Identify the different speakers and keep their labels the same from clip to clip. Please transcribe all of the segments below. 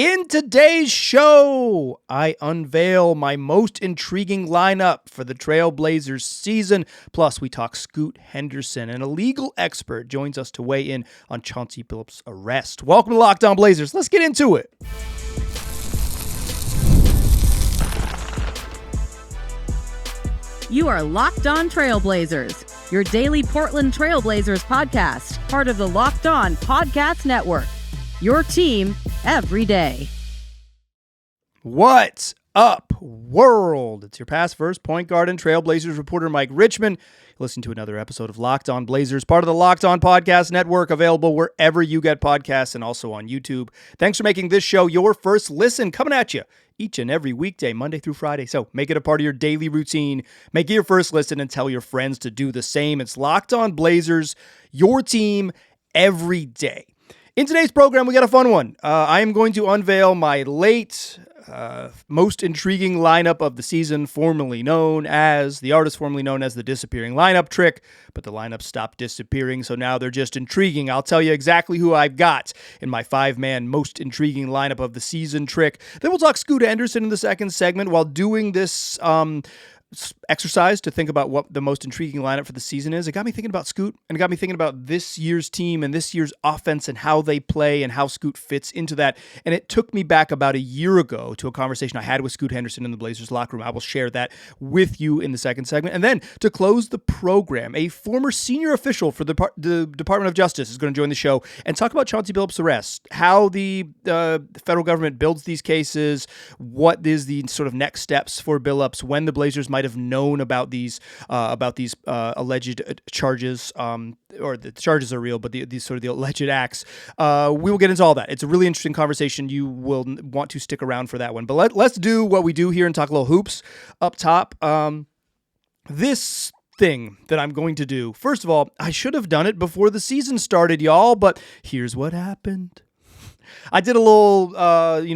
Speaker 1: In today's show, I unveil my most intriguing lineup for the Trailblazers season. Plus, we talk Scoto Henderson, and a legal expert joins us to weigh in on Chauncey Billups' arrest. Welcome to Locked On Blazers. Let's get into it.
Speaker 2: You are Locked On Trailblazers, your daily Portland Trailblazers podcast, part of the Locked On Podcast Network. Your team every day.
Speaker 1: What's up, world? It's your past first point guard and Trailblazers reporter, Mike Richmond. Listen to another episode of Locked On Blazers, part of the Locked On Podcast Network, available wherever you get podcasts and also on YouTube. Thanks for making this show your first listen, coming at you each and every weekday, Monday through Friday. So make it a part of your daily routine. Make it your first listen and tell your friends to do the same. It's Locked On Blazers, your team every day. In today's program, we got a fun one. I am going to unveil my most intriguing lineup of the season, formerly known as the disappearing lineup trick, but the lineup stopped disappearing, so now they're just intriguing. I'll tell you exactly who I've got in my five-man most intriguing lineup of the season trick. Then we'll talk Scoto Henderson in the second segment while doing this exercise to think about what the most intriguing lineup for the season is. It got me thinking about Scoot, and it got me thinking about this year's team and this year's offense and how they play and how Scoot fits into that. And it took me back about a year ago to a conversation I had with Scoto Henderson in the Blazers locker room. I will share that with you in the second segment. And then to close the program, a former senior official for the Department of Justice is going to join the show and talk about Chauncey Billups' arrest, how the federal government builds these cases, what is the sort of next steps for Billups, when the Blazers might have known about these alleged charges, or the charges are real, but these sort of the alleged acts. We will get into all that. It's a really interesting conversation. You will want to stick around for that one. But let's do what we do here and talk a little hoops up top. This thing that I'm going to do, first of all, I should have done it before the season started, y'all, but here's what happened. I did a little,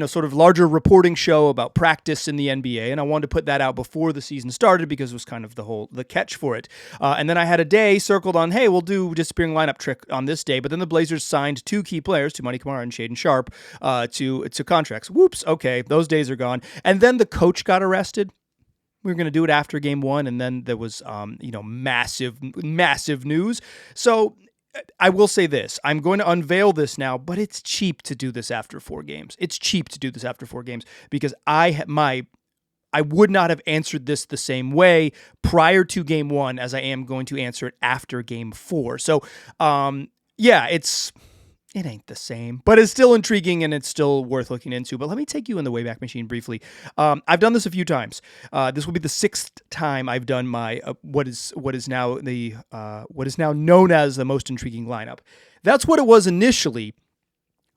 Speaker 1: sort of larger reporting show about practice in the NBA, and I wanted to put that out before the season started because it was kind of the catch for it. And then I had a day circled on, hey, we'll do disappearing lineup trick on this day, but then the Blazers signed two key players, Toumani Camara and Shaedon Sharpe, to contracts. Whoops, okay, those days are gone. And then the coach got arrested. We were going to do it after game one, and then there was, massive news. So I will say this. I'm going to unveil this now, but it's cheap to do this after 4 games. It's cheap to do this after 4 games because I would not have answered this the same way prior to game 1 as I am going to answer it after game 4. So, it ain't the same, but it's still intriguing and it's still worth looking into. But let me take you in the Wayback Machine briefly. I've done this a few times. This will be the 6th time I've done my what is now known as the most intriguing lineup. That's what it was initially,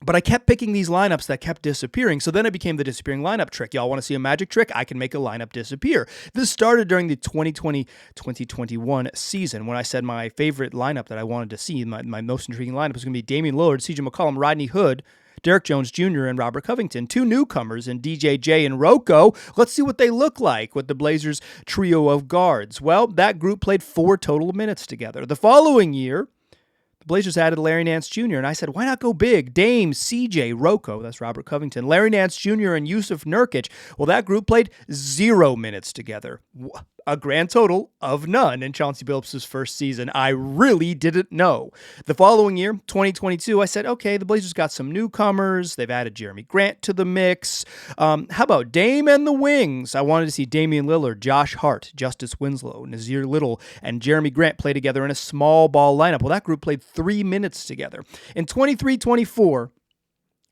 Speaker 1: but I kept picking these lineups that kept disappearing. So then it became the disappearing lineup trick. Y'all want to see a magic trick? I can make a lineup disappear. This started during the 2020-2021 season when I said my favorite lineup that I wanted to see, my most intriguing lineup was going to be Damian Lillard, CJ McCollum, Rodney Hood, Derek Jones Jr., and Robert Covington. 2 newcomers in DJJ and Rocco. Let's see what they look like with the Blazers trio of guards. Well, that group played 4 total minutes together. The following year, Blazers added Larry Nance Jr., and I said, why not go big? Dame, CJ, Rocco, that's Robert Covington, Larry Nance Jr., and Yusuf Nurkic. Well, that group played 0 minutes together. A grand total of none in Chauncey Billups' first season. I really didn't know. The following year, 2022, I said, okay, the Blazers got some newcomers. They've added Jeremy Grant to the mix. How about Dame and the Wings? I wanted to see Damian Lillard, Josh Hart, Justice Winslow, Nazir Little, and Jeremy Grant play together in a small ball lineup. Well, that group played 3 minutes together. In 23-24,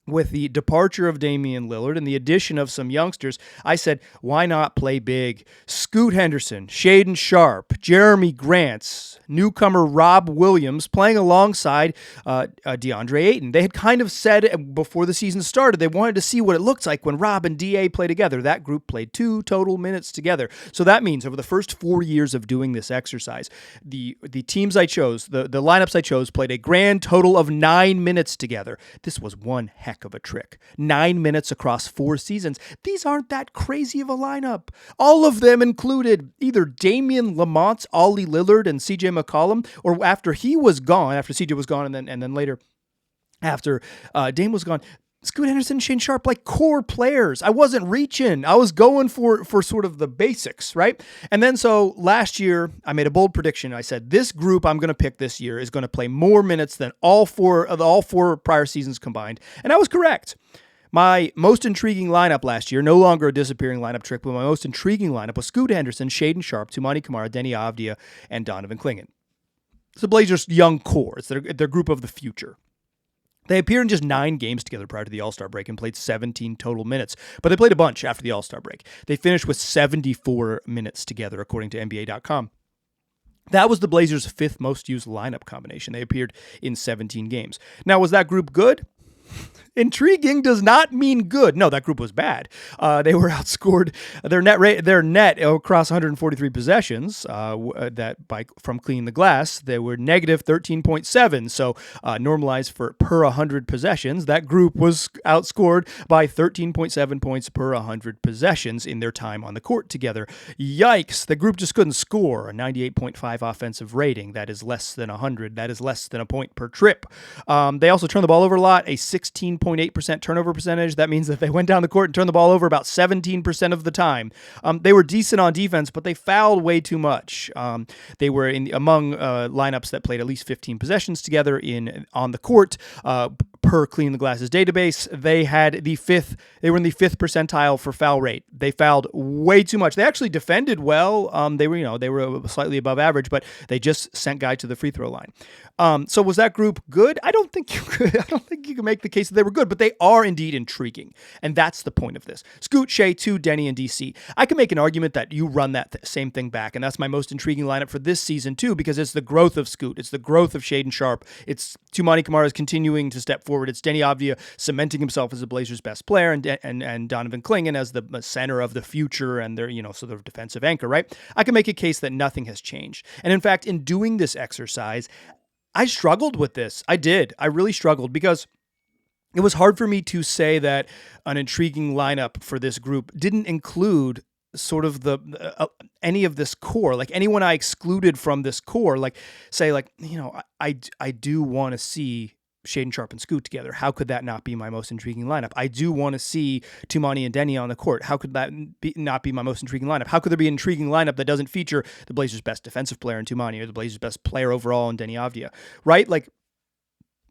Speaker 1: with the departure of Damian Lillard and the addition of some youngsters, I said, why not play big? Scoto Henderson, Shaedon Sharpe, Jeremy Grant, newcomer Rob Williams playing alongside DeAndre Ayton. They had kind of said before the season started they wanted to see what it looks like when Rob and DA play together. That group played 2 total minutes together. So that means over the first 4 years of doing this exercise, the teams I chose, the lineups I chose, played a grand total of 9 minutes together. This was one heck of a trick. 9 minutes across 4 seasons. These aren't that crazy of a lineup. All of them included either Damian Lamont, Ollie Lillard, and CJ McCollum, or after he was gone, after CJ was gone, and then later after Dame was gone, Scoot Henderson, Shane Sharp, like core players. I wasn't reaching. I was going for sort of the basics, right? And then so last year, I made a bold prediction. I said, this group I'm going to pick this year is going to play more minutes than all four prior seasons combined. And I was correct. My most intriguing lineup last year, no longer a disappearing lineup trick, but my most intriguing lineup was Scoot Henderson, Shaedon Sharpe, Toumani Camara, Deni Avdia, and Donovan Clingan. It's the Blazers' young core. It's their group of the future. They appeared in just 9 games together prior to the All-Star break and played 17 total minutes, but they played a bunch after the All-Star break. They finished with 74 minutes together, according to NBA.com. That was the Blazers' 5th most used lineup combination. They appeared in 17 games. Now, was that group good? Intriguing does not mean good. No, that group was bad. They were outscored. Their net across 143 possessions from cleaning the glass, they were negative 13.7. So normalized for per 100 possessions, that group was outscored by 13.7 points per 100 possessions in their time on the court together. Yikes! The group just couldn't score. A 98.5 offensive rating. That is less than 100. That is less than a point per trip. They also turned the ball over a lot. A 16.8% turnover percentage. That means that they went down the court and turned the ball over about 17% of the time. They were decent on defense, but they fouled way too much. They were among lineups that played at least 15 possessions together on the court. Per Clean the Glasses database, they were in the 5th percentile for foul rate. They fouled way too much. They actually defended well. They were slightly above average, but they just sent guys to the free throw line. So was that group good? I don't think you could. I don't think you can make the case that they were good, but they are indeed intriguing, and that's the point of this. Scoot, Shea, 2, Deni, and DC. I can make an argument that you run that same thing back, and that's my most intriguing lineup for this season too, because it's the growth of Scoot, it's the growth of Shaedon Sharpe, it's Toumani Camara is continuing to step forward, it's Deni Avdia cementing himself as the Blazers' best player, and Donovan Clingan as the center of the future and their sort of defensive anchor. Right? I can make a case that nothing has changed, and in fact, in doing this exercise, I struggled with this. I did. I really struggled because it was hard for me to say that an intriguing lineup for this group didn't include sort of any of this core, like anyone I excluded from this core, like say like, I do want to see Shaedon Sharpe and Scoot together. How could that not be my most intriguing lineup? I do want to see Toumani and Deni on the court. How could that not be my most intriguing lineup? How could there be an intriguing lineup that doesn't feature the Blazers' best defensive player in Toumani or the Blazers' best player overall in Deni Avdia, right? Like,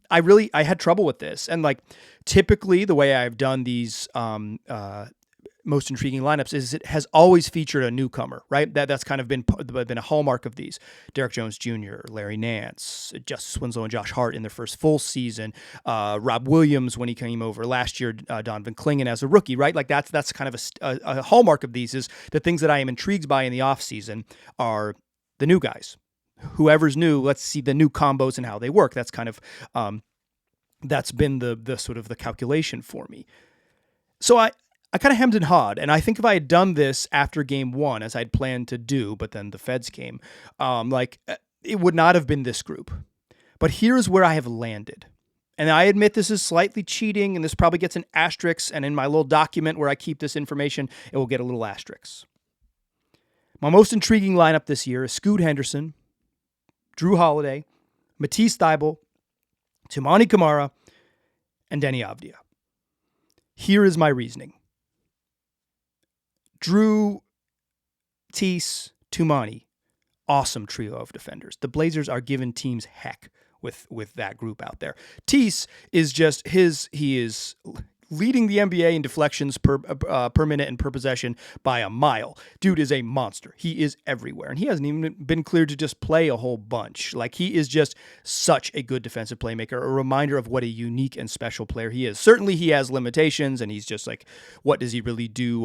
Speaker 1: I had trouble with this. And like, typically the way I've done these most intriguing lineups is it has always featured a newcomer, right? That's kind of been a hallmark of these. Derrick Jones Jr., Larry Nance, Justice Winslow, and Josh Hart in their first full season. Rob Williams when he came over last year. Donovan Clingan as a rookie, right? Like that's kind of a hallmark of these. Is the things that I am intrigued by in the offseason are the new guys. Whoever's new, let's see the new combos and how they work. That's kind of that's been the sort of the calculation for me. So I kind of hemmed and hawed, and I think if I had done this after game 1, as I'd planned to do, but then the feds came, it would not have been this group. But here's where I have landed. And I admit this is slightly cheating, and this probably gets an asterisk, and in my little document where I keep this information, it will get a little asterisk. My most intriguing lineup this year is Scoot Henderson, Drew Holiday, Matisse Thybulle, Toumani Camara, and Deni Avdia. Here is my reasoning. Drew, Tease, Toumani, awesome trio of defenders. The Blazers are giving teams heck with that group out there. Tease is just he is leading the NBA in deflections per minute and per possession by a mile. Dude is a monster. He is everywhere, and he hasn't even been cleared to just play a whole bunch. Like, he is just such a good defensive playmaker, a reminder of what a unique and special player he is. Certainly he has limitations, and he's just like, what does he really do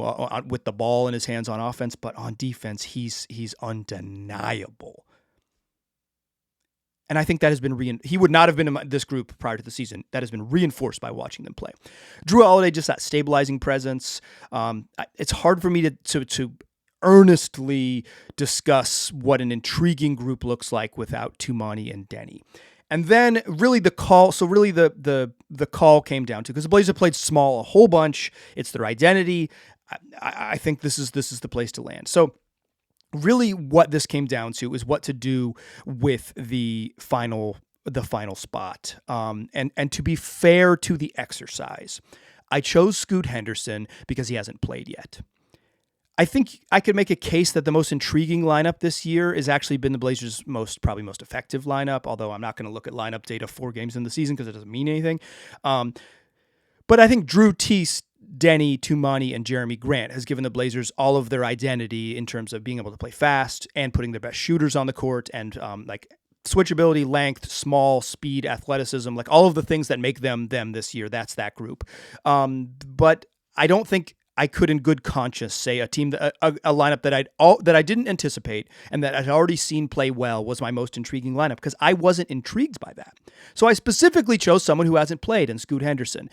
Speaker 1: with the ball in his hands on offense? But on defense, he's undeniable. And I think that has been he would not have been in this group prior to the season. That has been reinforced by watching them play. Drew Holiday, just that stabilizing presence. It's hard for me to earnestly discuss what an intriguing group looks like without Toumani and Deni. And then really the call call came down to, because the Blazers have played small a whole bunch. It's their identity. I think this is the place to land. So really what this came down to is what to do with the the final spot. And to be fair to the exercise, I chose Scoto Henderson because he hasn't played yet. I think I could make a case that the most intriguing lineup this year has actually been the Blazers' probably most effective lineup, although I'm not going to look at lineup data 4 games in the season because it doesn't mean anything. But I think Drew, Tease, Denny, Tumani, and Jeremy Grant has given the Blazers all of their identity in terms of being able to play fast and putting their best shooters on the court and switchability, length, small, speed, athleticism, like all of the things that make them this year. That's that group. But I don't think I could in good conscience say a team, a lineup that I didn't anticipate and that I'd already seen play well was my most intriguing lineup because I wasn't intrigued by that. So I specifically chose someone who hasn't played in Scoto Henderson.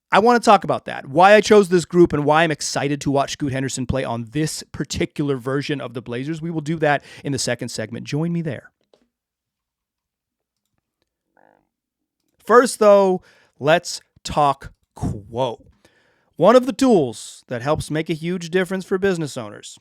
Speaker 1: I want to talk about that, why I chose this group and why I'm excited to watch Scoto Henderson play on this particular version of the Blazers. We will do that in the second segment. Join me there. First, though, let's talk Quo. One of the tools that helps make a huge difference for business owners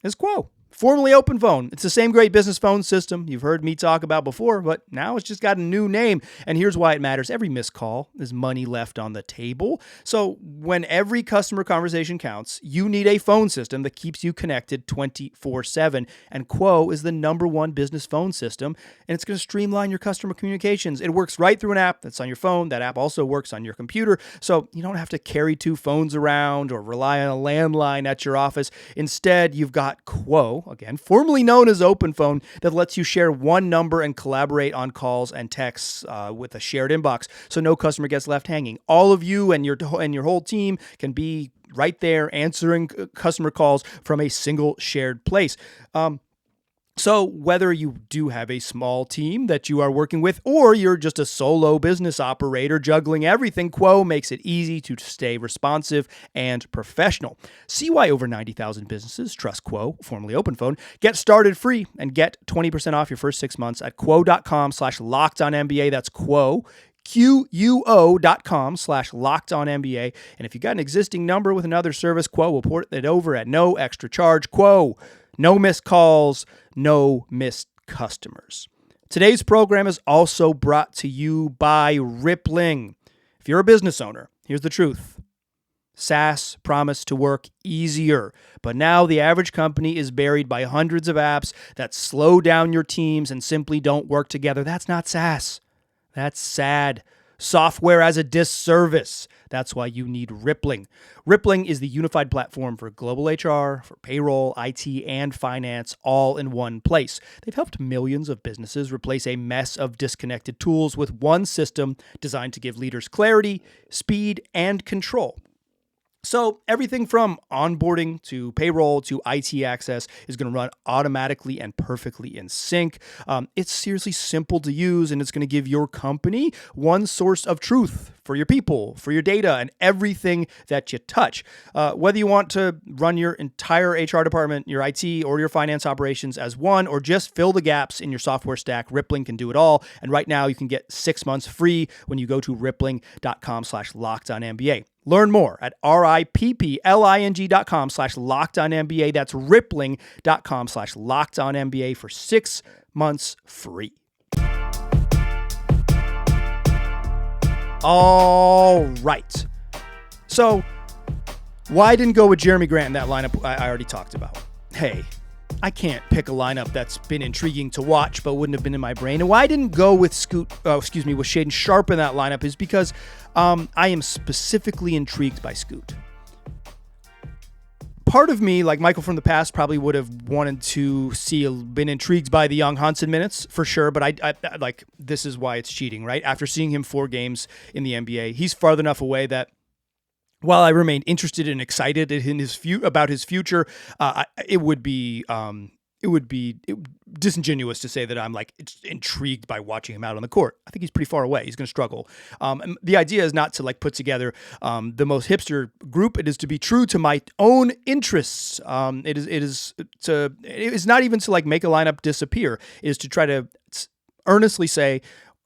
Speaker 1: is Quo, formerly OpenPhone. It's the same great business phone system you've heard me talk about before, but now it's just got a new name. And here's why it matters. Every missed call is money left on the table. So when every customer conversation counts, you need a phone system that keeps you connected 24/7. And Quo is the #1 business phone system, and it's going to streamline your customer communications. It works right through an app that's on your phone. That app also works on your computer, so you don't have to carry 2 phones around or rely on a landline at your office. Instead, you've got Quo, again, formerly known as OpenPhone, that lets you share one number and collaborate on calls and texts with a shared inbox, so no customer gets left hanging. All of you and your whole team can be right there answering customer calls from a single shared place. So whether you do have a small team that you are working with or you're just a solo business operator juggling everything, Quo makes it easy to stay responsive and professional. See why over 90,000 businesses trust Quo, formerly OpenPhone. Get started free and get 20% off your first 6 months at quo.com/lockedonnba. That's Quo, QUO.com/lockedonnba. And if you got an existing number with another service, Quo will port it over at no extra charge. Quo, no missed calls, no missed customers. Today's program is also brought to you by Rippling. If you're a business owner, here's the truth. SaaS promised to work easier, but now the average company is buried by hundreds of apps that slow down your teams and simply don't work together. That's not SaaS. That's sad. Software as a disservice. That's why you need Rippling. Rippling is the unified platform for global HR, for payroll, IT, and finance, all in one place. They've helped millions of businesses replace a mess of disconnected tools with one system designed to give leaders clarity, speed, and control. So everything from onboarding to payroll to IT access is going to run automatically and perfectly in sync. It's seriously simple to use, and it's going to give your company one source of truth for your people, for your data, and everything that you touch. Whether you want to run your entire HR department, your IT, or your finance operations as one, or just fill the gaps in your software stack, Rippling can do it all. And right now you can get 6 months free when you go to rippling.com/lockedonnba. Learn more at rippling.com/lockedonnba. That's rippling.com/lockedonnba for 6 months free. All right. So why I didn't go with Jeremy Grant in that lineup I already talked about. Hey, I can't pick a lineup that's been intriguing to watch but wouldn't have been in my brain. And why I didn't go with with Shaedon Sharpe in that lineup is because I am specifically intrigued by Scoot. Part of me, like Michael from the past, probably would have wanted to been intrigued by the Young Hunson minutes for sure, but I like, this is why it's cheating, right? After seeing him 4 games in the NBA, he's far enough away that while I remained interested and excited in about his future, it would be disingenuous to say that I'm like intrigued by watching him out on the court. I think he's pretty far away. He's going to struggle. And the idea is not to like put together the most hipster group. It is to be true to my own interests. It is not even to like make a lineup disappear. It is to try to earnestly say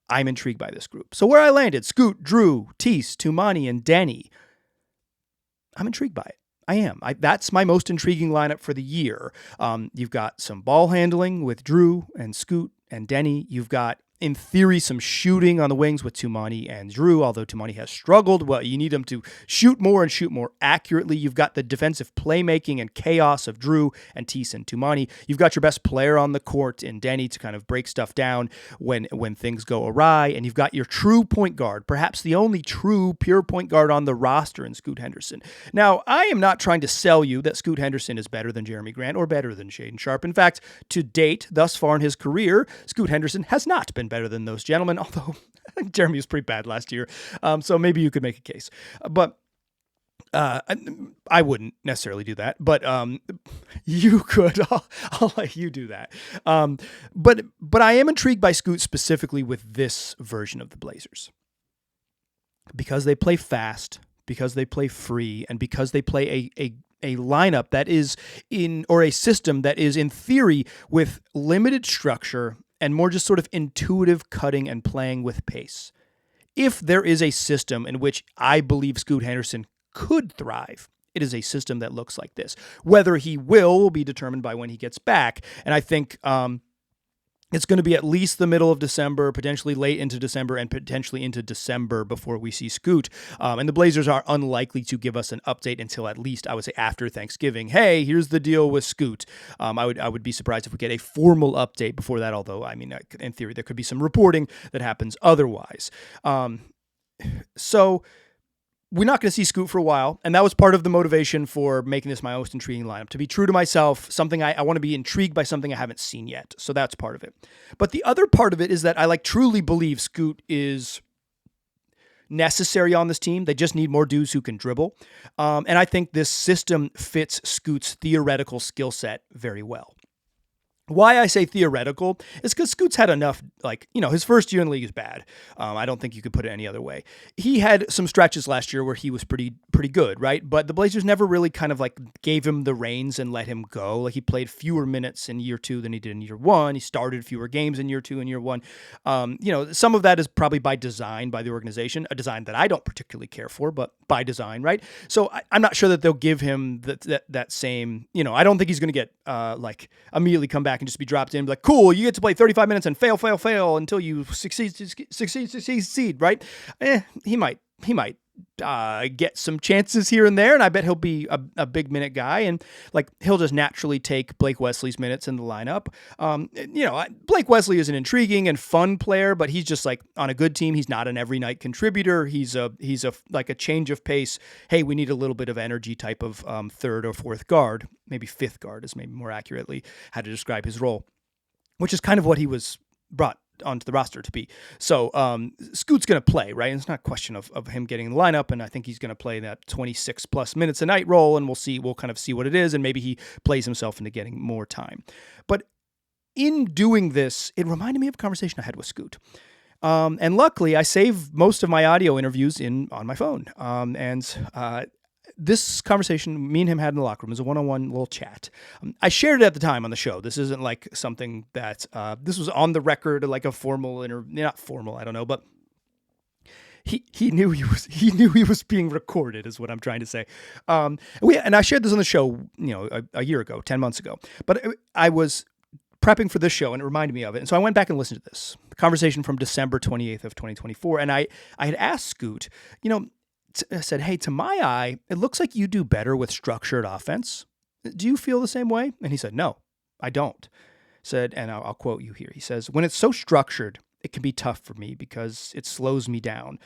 Speaker 1: I'm intrigued by this group. So where I landed, Scoot, Drew, Tease, Tumani, and Denny. I'm intrigued by it. I am. That's my most intriguing lineup for the year. You've got some ball handling with Drew and Scoot and Denny. You've got in theory, some shooting on the wings with Tumani and Drew, although Tumani has struggled. Well, you need him to shoot more and shoot more accurately. You've got the defensive playmaking and chaos of Drew and Tease and Tumani. You've got your best player on the court in Denny to kind of break stuff down when things go awry. And you've got your true point guard, perhaps the only true pure point guard on the roster in Scoot Henderson. Now, I am not trying to sell you that Scoot Henderson is better than Jeremy Grant or better than Shaedon Sharpe. In fact, to date, thus far in his career, Scoot Henderson has not been better than those gentlemen, although Jeremy was pretty bad last year. So maybe you could make a case. But I wouldn't necessarily do that, but you could. I'll let you do that. But I am intrigued by Scoot specifically with this version of the Blazers. Because they play fast, because they play free, and because they play a lineup that is or a system that is in theory with limited structure and more just sort of intuitive cutting and playing with pace. If there is a system in which I believe Scoot Henderson could thrive, it is a system that looks like this. Whether he will be determined by when he gets back. And I think it's going to be at least the middle of December, potentially late into December, and potentially into December before we see Scoot. And the Blazers are unlikely to give us an update until at least, I would say, after Thanksgiving. Hey, here's the deal with Scoot. I would be surprised if we get a formal update before that, although, I mean, in theory, there could be some reporting that happens otherwise. So we're not going to see Scoot for a while, and that was part of the motivation for making this my most intriguing lineup. To be true to myself, something I want to be intrigued by something I haven't seen yet, so that's part of it. But the other part of it is that I truly believe Scoot is necessary on this team. They just need more dudes who can dribble, and I think this system fits Scoot's theoretical skill set very well. Why I say theoretical is because Scoot's had enough, his first year in the league is bad. I don't think you could put it any other way. He had some stretches last year where he was pretty good, right? But the Blazers never really kind of gave him the reins and let him go. He played fewer minutes in year 2 than he did in year 1. He started fewer games in year 2 and year 1. Some of that is probably by design by the organization, a design that I don't particularly care for, but by design, right? So I'm not sure that they'll give him that same, I don't think he's going to get immediately come back and just be dropped in and be like, cool, you get to play 35 minutes and fail until you succeed, right? He might get some chances here and there, and I bet he'll be a big minute guy, and he'll just naturally take Blake Wesley's minutes in the lineup. Blake Wesley is an intriguing and fun player, but he's just on a good team, he's not an every night contributor. He's a change of pace. Hey, we need a little bit of energy type of third or fourth guard, maybe fifth guard is maybe more accurately how to describe his role, which is kind of what he was brought onto the roster to be. So Scoot's going to play, right? And it's not a question of him getting in the lineup, and I think he's going to play that 26 plus minutes a night role, and we'll kind of see what it is, and maybe he plays himself into getting more time. But in doing this, it reminded me of a conversation I had with Scoot. And luckily, I save most of my audio interviews on my phone. This conversation me and him had in the locker room was a one-on-one little chat. I shared it at the time on the show. This isn't something that this was on the record, a formal interview, not formal, I don't know, but he knew he was being recorded is what I'm trying to say. And I shared this on the show, a year ago, 10 months ago, but I was prepping for this show and it reminded me of it. And so I went back and listened to this conversation from December 28th of 2024. And I had asked Scoot, I said, hey, to my eye, it looks like you do better with structured offense. Do you feel the same way? And he said, no, I don't. Said, and I'll quote you here. He says, when it's so structured, it can be tough for me because it slows me down.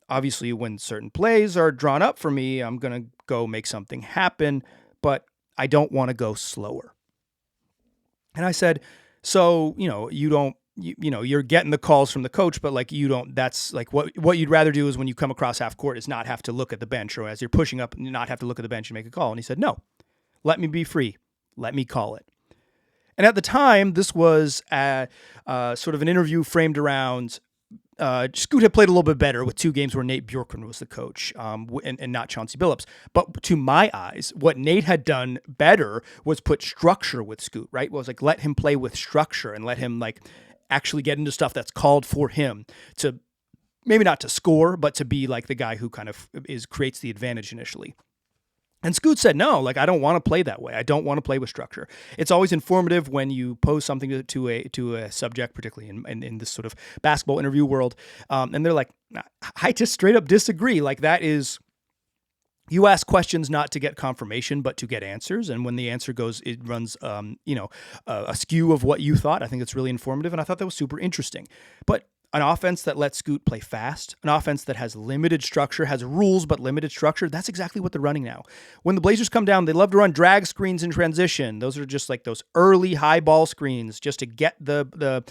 Speaker 1: Obviously, when certain plays are drawn up for me, I'm going to go make something happen, but I don't want to go slower. And I said, so, you don't, you're getting the calls from the coach, but you don't, that's what you'd rather do is when you come across half court is not have to look at the bench, or as you're pushing up, not have to look at the bench and make a call. And he said, no, let me be free. Let me call it. And at the time, this was sort of an interview framed around Scoot had played a little bit better with 2 games where Nate Bjorkgren was the coach and not Chauncey Billups. But to my eyes, what Nate had done better was put structure with Scoot, right? Was let him play with structure and let him actually get into stuff that's called for him to maybe not to score, but to be the guy who kind of creates the advantage initially. And Scoot said, no, like, I don't want to play that way. I don't want to play with structure. It's always informative when you pose something to a subject, particularly in this sort of basketball interview world. And they're like, I just straight up disagree. Like, that is, you ask questions not to get confirmation, but to get answers. And when the answer goes, it runs, a skew of what you thought. I think it's really informative. And I thought that was super interesting. But an offense that lets Scoot play fast, an offense that has limited structure, has rules but limited structure, that's exactly what they're running now. When the Blazers come down, they love to run drag screens in transition. Those are just like those early high ball screens just to get the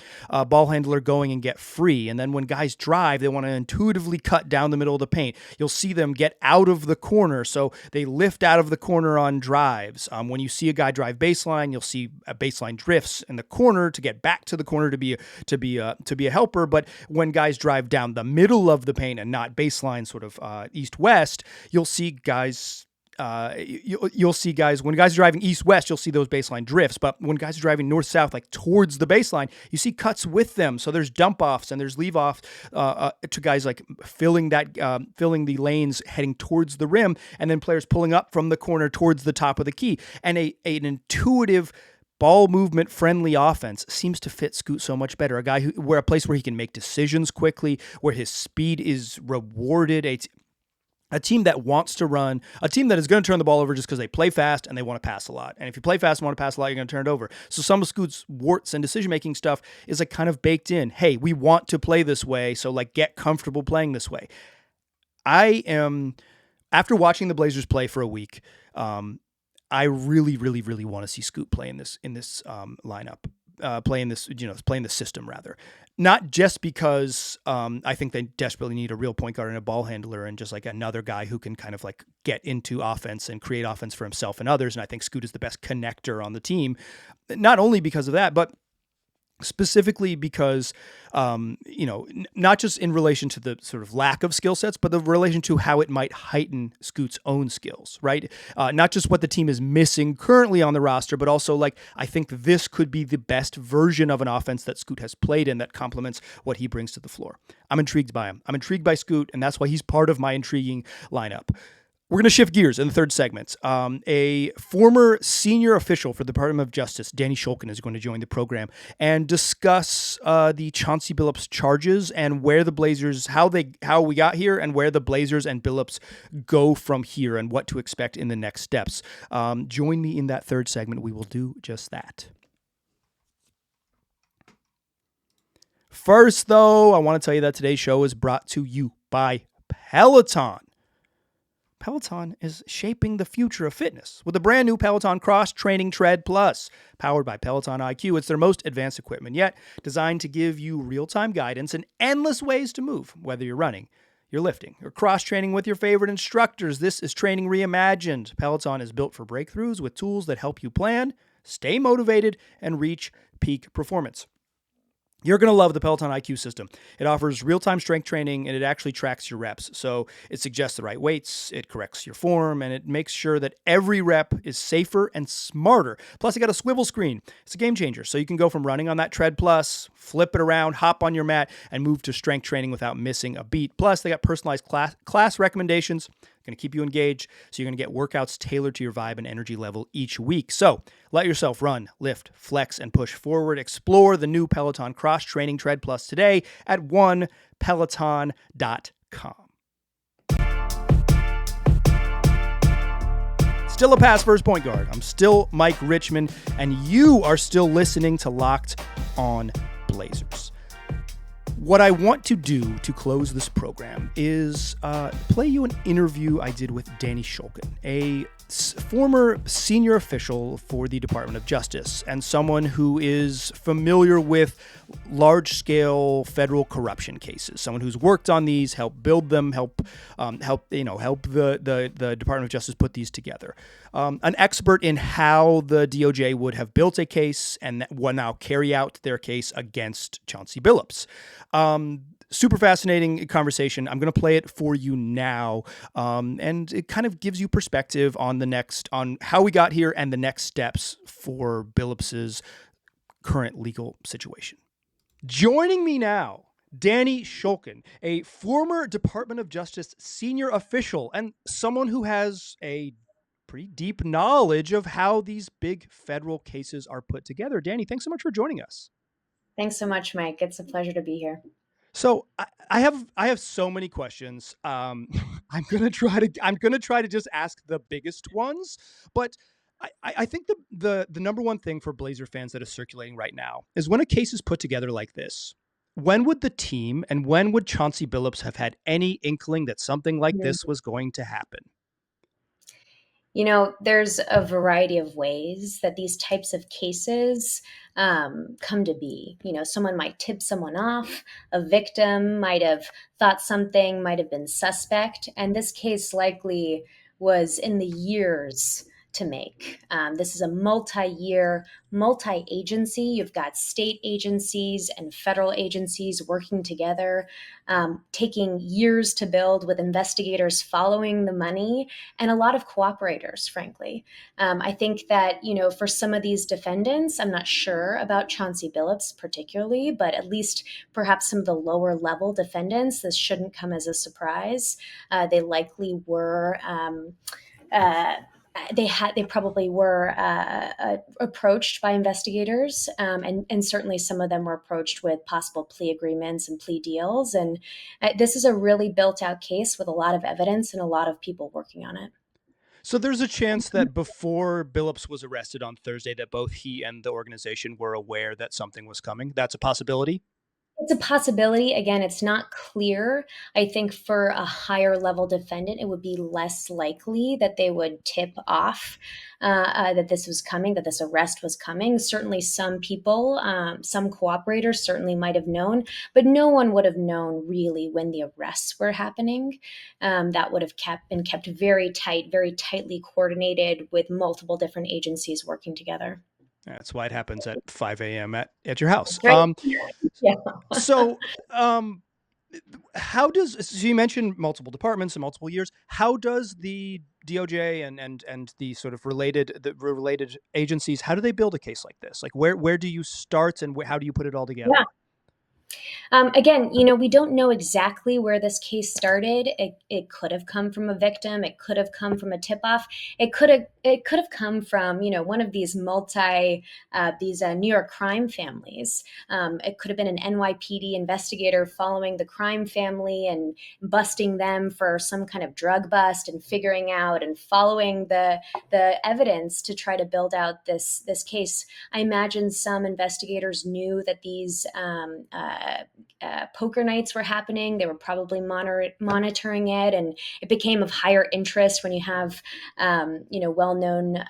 Speaker 1: ball handler going and get free. And then when guys drive, they want to intuitively cut down the middle of the paint. You'll see them get out of the corner, so they lift out of the corner on drives. When you see a guy drive baseline, you'll see a baseline drifts in the corner to get back to the corner to be a helper. But when guys drive down the middle of the paint and not baseline sort of east-west, you'll see guys when guys are driving east-west, you'll see those baseline drifts. But when guys are driving north-south, like towards the baseline, you see cuts with them. So there's dump-offs and there's leave-offs to guys like filling the lanes heading towards the rim, and then players pulling up from the corner towards the top of the key. And an intuitive ball movement friendly offense seems to fit Scoot so much better. A place where he can make decisions quickly, where his speed is rewarded. A team that wants to run, a team that is going to turn the ball over just because they play fast and they want to pass a lot. And if you play fast and want to pass a lot, you're going to turn it over. So some of Scoot's warts and decision-making stuff is like kind of baked in. Hey, we want to play this way, so like get comfortable playing this way. After watching the Blazers play for a week, I really, really, really want to see Scoot play in this lineup, playing the system rather. Not just because I think they desperately need a real point guard and a ball handler and just like another guy who can kind of like get into offense and create offense for himself and others. And I think Scoot is the best connector on the team, not only because of that, but specifically because, not just in relation to the sort of lack of skill sets, but the relation to how it might heighten Scoot's own skills, right? Not just what the team is missing currently on the roster, but also like, I think this could be the best version of an offense that Scoot has played in that complements what he brings to the floor. I'm intrigued by him. I'm intrigued by Scoot, and that's why he's part of my intriguing lineup. We're going to shift gears in the third segment. A former senior official for the Department of Justice, Danny Shulkin, is going to join the program and discuss the Chauncey Billups charges and where the Blazers, how we got here, and where the Blazers and Billups go from here, and what to expect in the next steps. Join me in that third segment. We will do just that. First, though, I want to tell you that today's show is brought to you by Peloton. Peloton is shaping the future of fitness with the brand new Peloton Cross Training Tread Plus. Powered by Peloton IQ, it's their most advanced equipment yet, designed to give you real-time guidance and endless ways to move, whether you're running, you're lifting, or cross-training with your favorite instructors. This is training reimagined. Peloton is built for breakthroughs with tools that help you plan, stay motivated, and reach peak performance. You're going to love the Peloton IQ system. It offers real-time strength training, and it actually tracks your reps. So it suggests the right weights, it corrects your form, and it makes sure that every rep is safer and smarter. Plus, it got a swivel screen. It's a game changer. So you can go from running on that Tread Plus, flip it around, hop on your mat, and move to strength training without missing a beat. Plus, they got personalized class recommendations. Going to keep you engaged, so you're going to get workouts tailored to your vibe and energy level each week. So let yourself run, lift, flex, and push forward. Explore the new Peloton Cross Training Tread Plus today at onepeloton.com. Still a pass first point guard. I'm still Mike Richmond, and you are still listening to Locked On Blazers. What I want to do to close this program is play you an interview I did with Danny Shulkin, a former senior official for the Department of Justice and someone who is familiar with large-scale federal corruption cases. Someone who's worked on these, helped build them, help the Department of Justice put these together. An expert in how the DOJ would have built a case and will now carry out their case against Chauncey Billups. Super fascinating conversation. I'm going to play it for you now. And it kind of gives you perspective on on how we got here and the next steps for Billups's current legal situation. Joining me now, Danny Shulkin, a former Department of Justice senior official and someone who has a pretty deep knowledge of how these big federal cases are put together. Danny, thanks so much for joining us.
Speaker 3: Thanks so much, Mike. It's a pleasure to be here.
Speaker 1: So I have so many questions. I'm gonna try to just ask the biggest ones, but I think the number one thing for Blazer fans that is circulating right now is when a case is put together like this. When would the team and when would Chauncey Billups have had any inkling that something like this was going to happen?
Speaker 3: There's a variety of ways that these types of cases come to be. Someone might tip someone off, a victim might have thought something might have been suspect, and this case likely was in the years to make. This is a multi-year, multi-agency. You've got state agencies and federal agencies working together, taking years to build with investigators following the money and a lot of cooperators, frankly. I think that, for some of these defendants, I'm not sure about Chauncey Billups particularly, but at least perhaps some of the lower level defendants, this shouldn't come as a surprise. They likely were they probably were approached by investigators, and certainly some of them were approached with possible plea agreements and plea deals. And this is a really built out case with a lot of evidence and a lot of people working on it.
Speaker 1: So there's a chance that before Billups was arrested on Thursday, that both he and the organization were aware that something was coming. That's a possibility.
Speaker 3: It's a possibility. Again, it's not clear. I think for a higher level defendant, it would be less likely that they would tip off that this was coming, that this arrest was coming. Certainly some people, some cooperators certainly might have known, but no one would have known really when the arrests were happening. That would have been kept very tight, very tightly coordinated with multiple different agencies working together.
Speaker 1: That's why it happens at 5 a.m. at your house.
Speaker 3: Right. Yeah.
Speaker 1: So you mentioned multiple departments and multiple years. How does the DOJ and the sort of related agencies, how do they build a case like this? Like where do you start and how do you put it all together?
Speaker 3: Yeah. Again, we don't know exactly where this case started. It could have come from a victim. It could have come from a tip-off. It could have come from, one of these New York crime families. It could have been an NYPD investigator following the crime family and busting them for some kind of drug bust and figuring out and following the evidence to try to build out this case. I imagine some investigators knew that these poker nights were happening. They were probably monitoring it, and it became of higher interest when you have, well-known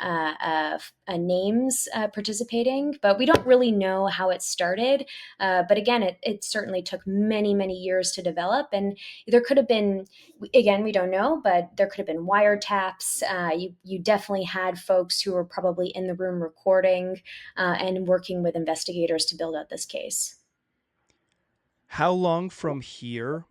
Speaker 3: names participating. But we don't really know how it started. But again, it certainly took many, many years to develop, and there could have been, again, we don't know, but there could have been wiretaps. You definitely had folks who were probably in the room recording and working with investigators to build out this case.
Speaker 1: How long from here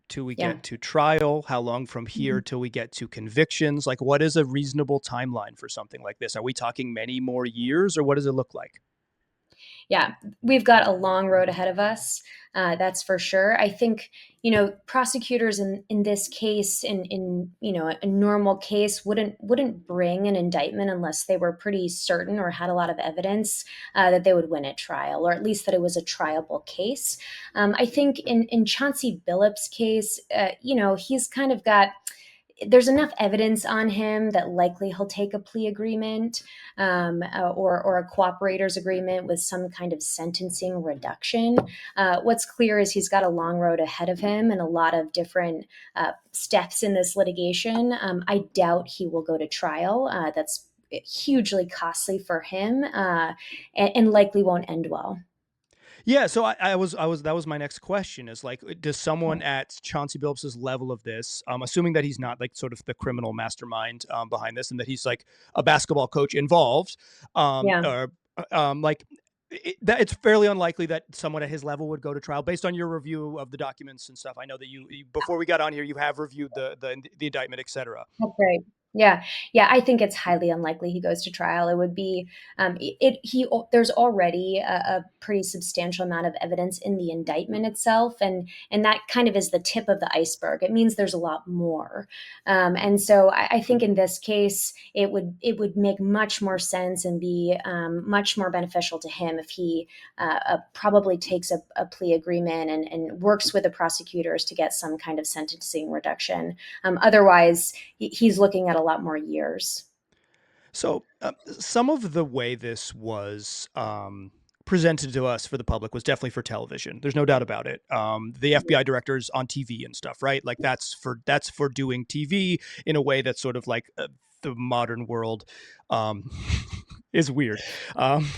Speaker 1: till we get to trial? How long from here till we get to convictions? Like, what is a reasonable timeline for something like this? Are we talking many more years, or what does it look like?
Speaker 3: Yeah, we've got a long road ahead of us. That's for sure. I think, prosecutors in this case, in a normal case, wouldn't bring an indictment unless they were pretty certain or had a lot of evidence that they would win at trial, or at least that it was a triable case. I think in Chauncey Billups' case, he's kind of got. There's enough evidence on him that likely he'll take a plea agreement or a cooperator's agreement with some kind of sentencing reduction. What's clear is he's got a long road ahead of him and a lot of different steps in this litigation. I doubt he will go to trial. That's hugely costly for him and likely won't end well.
Speaker 1: Yeah, so that was my next question is like, does someone at Chauncey Billups' level of this, assuming that he's not like sort of the criminal mastermind behind this and that he's like a basketball coach involved, or it's fairly unlikely that someone at his level would go to trial based on your review of the documents and stuff. I know that you before we got on here, you have reviewed the indictment, et cetera.
Speaker 3: That's right. Yeah, yeah, I think it's highly unlikely he goes to trial. It would be there's already a pretty substantial amount of evidence in the indictment itself, and that kind of is the tip of the iceberg. It means there's a lot more, and so I think in this case it would make much more sense and be much more beneficial to him if he probably takes a plea agreement and works with the prosecutors to get some kind of sentencing reduction. Otherwise, he's looking at a lot more years.
Speaker 1: So, some of the way this was presented to us for the public was definitely for television. There's no doubt about it. The FBI directors on TV and stuff, right? Like that's for doing TV in a way that's sort of like the modern world um, is weird,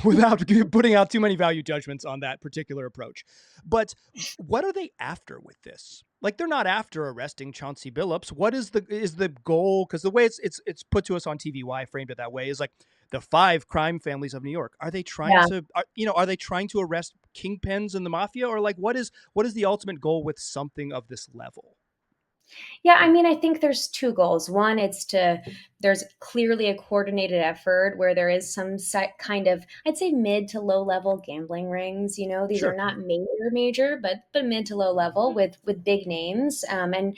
Speaker 1: without putting out too many value judgments on that particular approach. But what are they after with this? Like they're not after arresting Chauncey Billups. What is the goal? Because the way it's put to us on TV, why I framed it that way, is like the five crime families of New York. Are they trying
Speaker 3: Yeah.
Speaker 1: to are they trying to arrest kingpins in the mafia, or like what is the ultimate goal with something of this level?
Speaker 3: Yeah, I mean, I think there's two goals. One, there's clearly a coordinated effort where there is some kind of, I'd say, mid to low level gambling rings. These are
Speaker 1: Sure.
Speaker 3: not major, but mid to low level with big names. And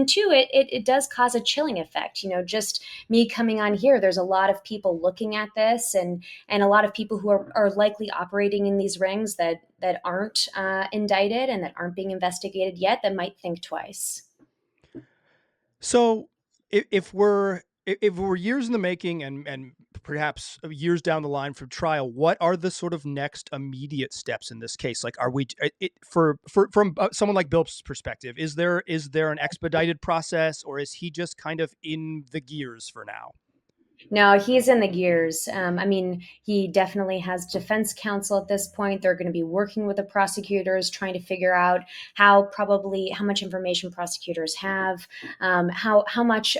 Speaker 3: two, it does cause a chilling effect. Just me coming on here, there's a lot of people looking at this, and a lot of people who are likely operating in these rings that aren't indicted and that aren't being investigated yet that might think twice.
Speaker 1: So if we're years in the making and perhaps years down the line from trial, what are the sort of next immediate steps in this case? Like, are we for from someone like Bill's perspective? Is there an expedited process, or is he just kind of in the gears for now?
Speaker 3: No, he's in the gears. I mean, he definitely has defense counsel at this point. They're going to be working with the prosecutors, trying to figure out how much information prosecutors have, how much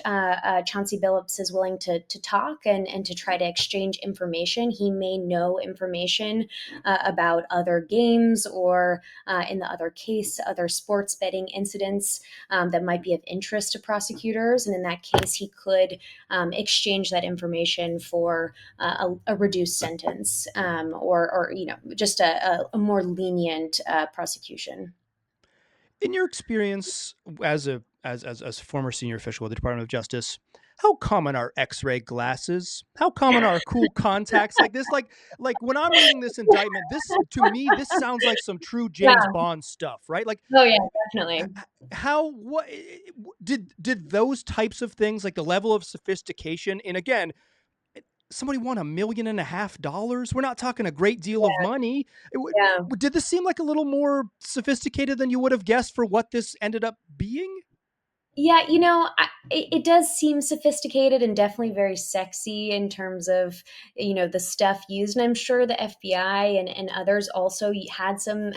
Speaker 3: Chauncey Billups is willing to talk and to try to exchange information. He may know information about other games or in the other case, other sports betting incidents that might be of interest to prosecutors. And in that case, he could exchange that information for a reduced sentence or just a more lenient prosecution.
Speaker 1: In your experience as a former senior official with the Department of Justice, how common are X-ray glasses? How common are cool contacts like this? Like when I'm reading this indictment, this to me this sounds like some true James
Speaker 3: Yeah.
Speaker 1: Bond stuff, right? Like
Speaker 3: Oh yeah, definitely.
Speaker 1: how what did those types of things, like the level of sophistication, and again, somebody won $1.5 million. We're not talking a great deal of
Speaker 3: Yeah.
Speaker 1: money.
Speaker 3: Yeah.
Speaker 1: Did this seem like a little more sophisticated than you would have guessed for what this ended up being?
Speaker 3: Yeah, it does seem sophisticated and definitely very sexy in terms of, the stuff used. And I'm sure the FBI and others also had some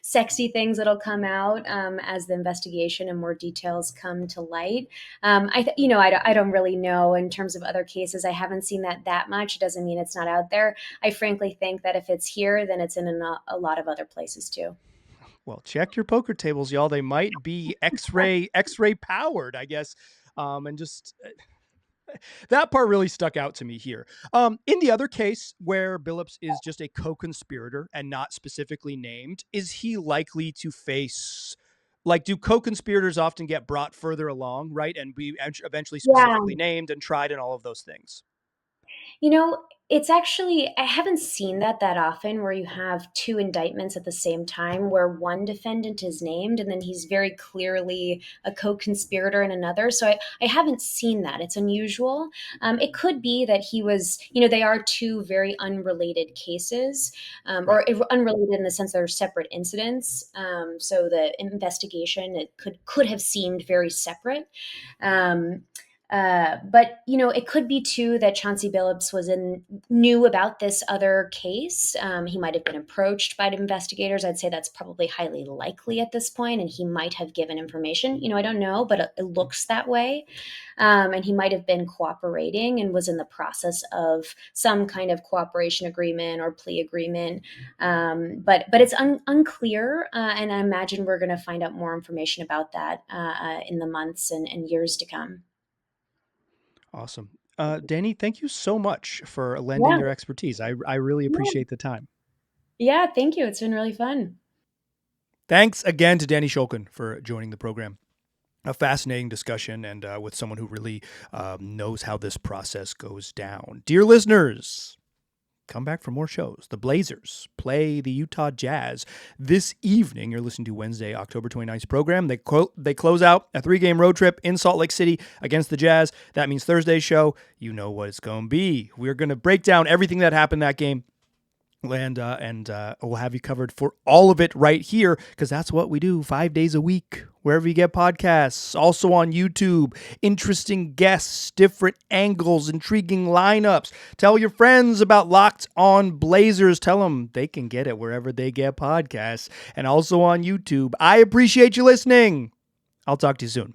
Speaker 3: sexy things that'll come out as the investigation and more details come to light. I don't really know in terms of other cases. I haven't seen that much. It doesn't mean it's not out there. I frankly think that if it's here, then it's in a lot of other places too.
Speaker 1: Well, check your poker tables, y'all. They might be X-ray powered, I guess. And just that part really stuck out to me here. In the other case where Billups is just a co-conspirator and not specifically named, is he likely to face, like, do co-conspirators often get brought further along, right, and be eventually
Speaker 3: Yeah.
Speaker 1: specifically named and tried and all of those things?
Speaker 3: You know, it's actually, I haven't seen that often where you have two indictments at the same time where one defendant is named and then he's very clearly a co-conspirator in another. So I haven't seen that. It's unusual. It could be that he was, they are two very unrelated cases,
Speaker 1: Right.
Speaker 3: unrelated in the sense they're separate incidents. So the investigation, it could have seemed very separate. Um, but it could be too that Chauncey Billups knew about this other case. He might have been approached by the investigators. I'd say that's probably highly likely at this point, and he might have given information. I don't know, but it looks that way. And he might have been cooperating and was in the process of some kind of cooperation agreement or plea agreement. But it's unclear, and I imagine we're going to find out more information about that in the months and years to come.
Speaker 1: Awesome. Danny, thank you so much for lending
Speaker 3: Yeah.
Speaker 1: your expertise. I really appreciate the time.
Speaker 3: Yeah, thank you. It's been really fun.
Speaker 1: Thanks again to Danny Shulkin for joining the program. A fascinating discussion, and with someone who really knows how this process goes down. Dear listeners, come back for more shows. The Blazers play the Utah Jazz this evening. You're listening to Wednesday, October 29th program. They close out a 3-game road trip in Salt Lake City against the Jazz. That means Thursday's show, you know what it's going to be. We're going to break down everything that happened that game. And we'll have you covered for all of it right here, because that's what we do 5 days a week, wherever you get podcasts. Also on YouTube, interesting guests, different angles, intriguing lineups. Tell your friends about Locked On Blazers. Tell them they can get it wherever they get podcasts, and also on YouTube. I appreciate you listening. I'll talk to you soon.